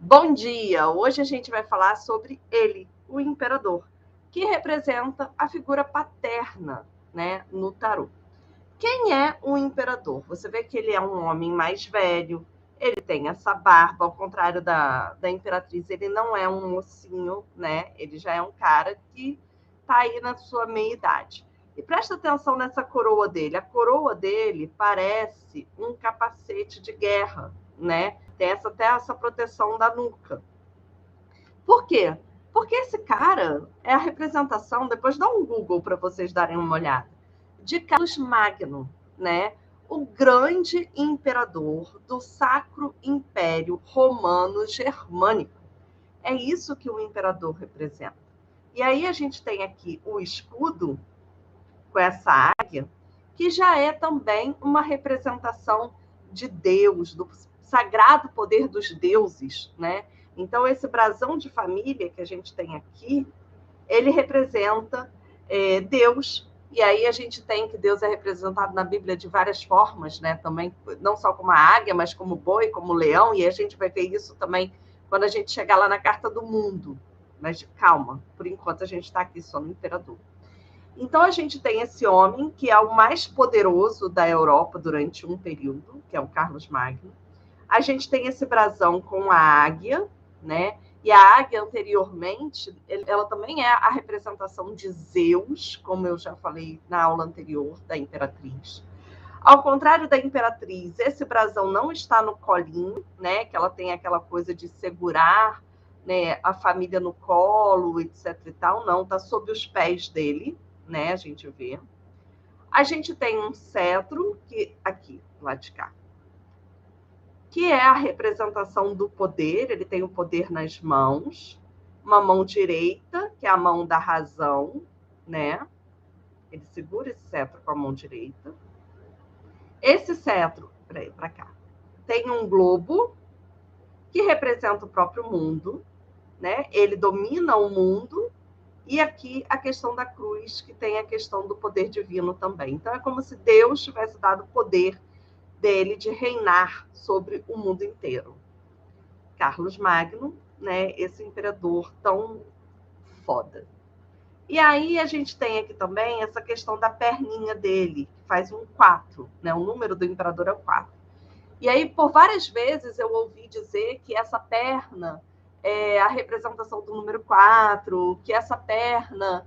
Bom dia! Hoje a gente vai falar sobre ele, o imperador, que representa a figura paterna, né, no tarô. Quem é o imperador? Você vê que ele é um homem mais velho, ele tem essa barba, ao contrário da imperatriz, ele não é um mocinho, né? Ele já é um cara que está aí na sua meia-idade. E presta atenção nessa coroa dele. A coroa dele parece um capacete de guerra, né? Tem até essa proteção da nuca. Por quê? Porque esse cara é a representação, depois dá um Google para vocês darem uma olhada, de Carlos Magno, né? O grande imperador do Sacro Império Romano Germânico. É isso que o imperador representa. E aí a gente tem aqui o escudo com essa águia, que já é também uma representação de Deus, do sagrado poder dos deuses, né? Então, esse brasão de família que a gente tem aqui, ele representa Deus, e aí a gente tem que Deus é representado na Bíblia de várias formas, né? Também, não só como a águia, mas como boi, como leão, e a gente vai ver isso também quando a gente chegar lá na Carta do Mundo. Mas calma, por enquanto a gente está aqui só no imperador. Então, a gente tem esse homem, que é o mais poderoso da Europa durante um período, que é o Carlos Magno. A gente tem esse brasão com a águia, né? E a águia, anteriormente, ela também é a representação de Zeus, como eu já falei na aula anterior, da imperatriz. Ao contrário da imperatriz, esse brasão não está no colinho, né? Que ela tem aquela coisa de segurar, né, a família no colo, etc e tal. Não, está sob os pés dele, né? A gente vê. A gente tem um cetro, que aqui, lá de cá, que é a representação do poder, ele tem o poder nas mãos, uma mão direita, que é a mão da razão, né? Ele segura esse cetro com a mão direita. Esse cetro, para cá, tem um globo que representa o próprio mundo, né? Ele domina o mundo, e aqui a questão da cruz, que tem a questão do poder divino também. Então é como se Deus tivesse dado o poder dele de reinar sobre o mundo inteiro. Carlos Magno, né? Esse imperador tão foda. E aí a gente tem aqui também essa questão da perninha dele, que faz um 4, né? O número do imperador é o 4. E aí, por várias vezes, eu ouvi dizer que essa perna é a representação do número 4, que essa perna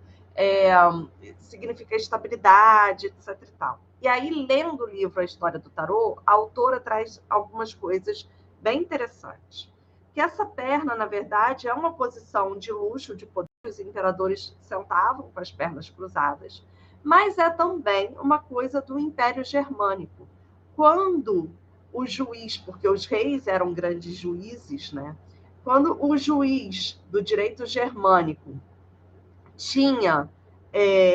significa estabilidade, etc. E tal. E aí, lendo o livro A História do Tarô, a autora traz algumas coisas bem interessantes. Que essa perna, na verdade, é uma posição de luxo, de poder, os imperadores sentavam com as pernas cruzadas, mas é também uma coisa do Império Germânico. Quando o juiz, porque os reis eram grandes juízes, né? Quando o juiz do direito germânico tinha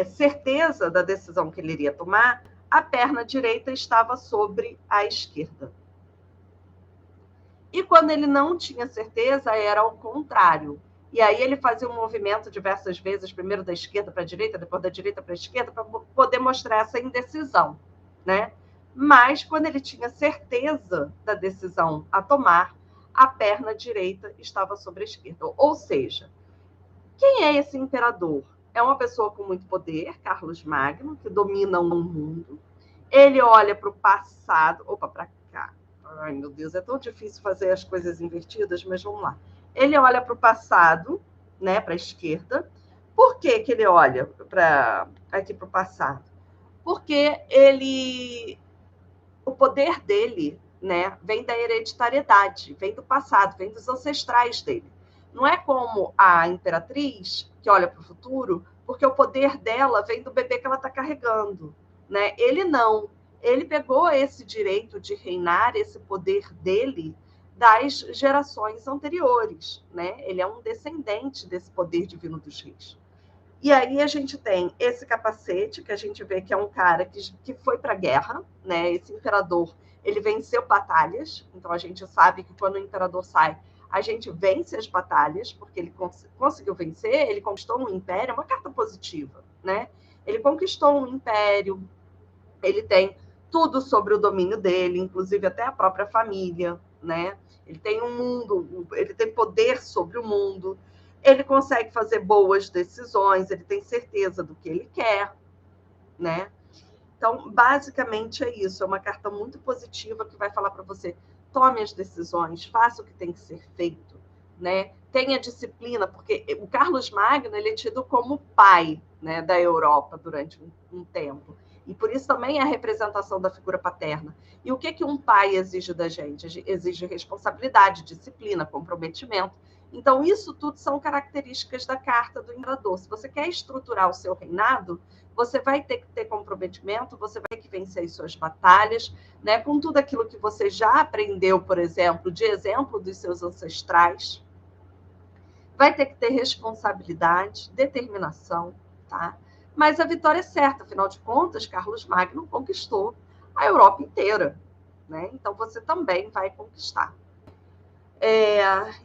certeza da decisão que ele iria tomar, a perna direita estava sobre a esquerda. E quando ele não tinha certeza, era ao contrário. E aí ele fazia um movimento diversas vezes, primeiro da esquerda para a direita, depois da direita para a esquerda, para poder mostrar essa indecisão, né? Mas quando ele tinha certeza da decisão a tomar, a perna direita estava sobre a esquerda. Ou seja, quem é esse imperador? É uma pessoa com muito poder, Carlos Magno, que domina o mundo. Ele olha para o passado. Opa, para cá. Ai, meu Deus, é tão difícil fazer as coisas invertidas, mas vamos lá. Ele olha para o passado, né, para a esquerda. Por que ele olha aqui para o passado? Porque o poder dele, né, vem da hereditariedade, vem do passado, vem dos ancestrais dele. Não é como a imperatriz, que olha para o futuro, porque o poder dela vem do bebê que ela está carregando, né? Ele não. Ele pegou esse direito de reinar, esse poder dele, das gerações anteriores, né? Ele é um descendente desse poder divino dos reis. E aí a gente tem esse capacete, que a gente vê que é um cara que foi para a guerra, né? Esse imperador, ele venceu batalhas, então a gente sabe que quando o imperador sai, a gente vence as batalhas, porque ele conseguiu vencer, ele conquistou um império, é uma carta positiva, né? Ele conquistou um império, ele tem tudo sobre o domínio dele, inclusive até a própria família, né? Ele tem um mundo, ele tem poder sobre o mundo, ele consegue fazer boas decisões, ele tem certeza do que ele quer, né? Então, basicamente é isso, é uma carta muito positiva que vai falar para você, tome as decisões, faça o que tem que ser feito, né? Tenha disciplina, porque o Carlos Magno ele é tido como pai, né, da Europa durante um tempo. E por isso também é a representação da figura paterna. E o que um pai exige da gente? Exige responsabilidade, disciplina, comprometimento. Então, isso tudo são características da carta do imperador. Se você quer estruturar o seu reinado, você vai ter que ter comprometimento, você vai ter que vencer as suas batalhas, né, com tudo aquilo que você já aprendeu, por exemplo, de exemplo dos seus ancestrais. Vai ter que ter responsabilidade, determinação, tá? Mas a vitória é certa, afinal de contas, Carlos Magno conquistou a Europa inteira, né? Então você também vai conquistar.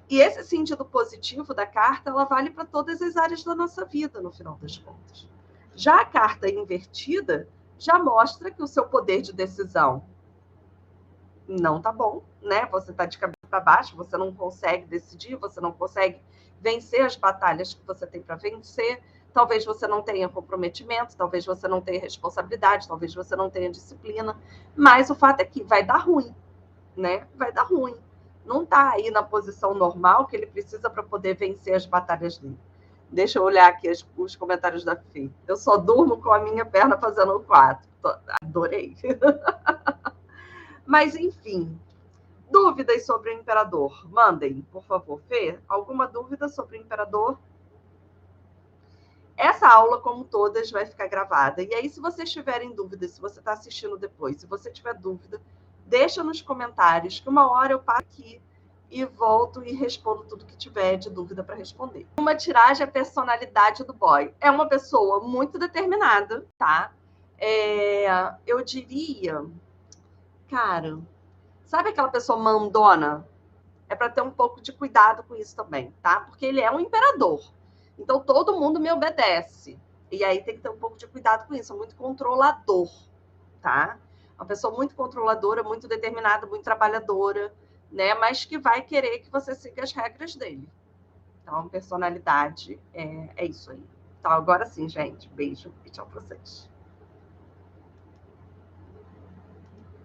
E esse sentido positivo da carta, ela vale para todas as áreas da nossa vida, no final das contas. Já a carta invertida já mostra que o seu poder de decisão não tá bom, né? Você está de cabeça para baixo, você não consegue decidir, você não consegue vencer as batalhas que você tem para vencer. Talvez você não tenha comprometimento, talvez você não tenha responsabilidade, talvez você não tenha disciplina, mas o fato é que vai dar ruim, né? Vai dar ruim. Não está aí na posição normal que ele precisa para poder vencer as batalhas dele. Deixa eu olhar aqui os comentários da Fê. Eu só durmo com a minha perna fazendo o 4. Adorei. Mas, enfim, dúvidas sobre o imperador? Mandem, por favor. Fê, alguma dúvida sobre o imperador? Essa aula, como todas, vai ficar gravada. E aí, se vocês tiverem dúvidas, se você está assistindo depois, se você tiver dúvida, deixa nos comentários, que uma hora eu paro aqui e volto e respondo tudo que tiver de dúvida para responder. Uma tiragem é a personalidade do boy. É uma pessoa muito determinada, tá? Eu diria, cara, sabe aquela pessoa mandona? É para ter um pouco de cuidado com isso também, tá? Porque ele é um imperador. Então todo mundo me obedece. E aí tem que ter um pouco de cuidado com isso. É muito controlador, tá? Uma pessoa muito controladora, muito determinada, muito trabalhadora, né? Mas que vai querer que você siga as regras dele. Então, personalidade é isso aí. Então, agora sim, gente. Beijo e tchau pra vocês.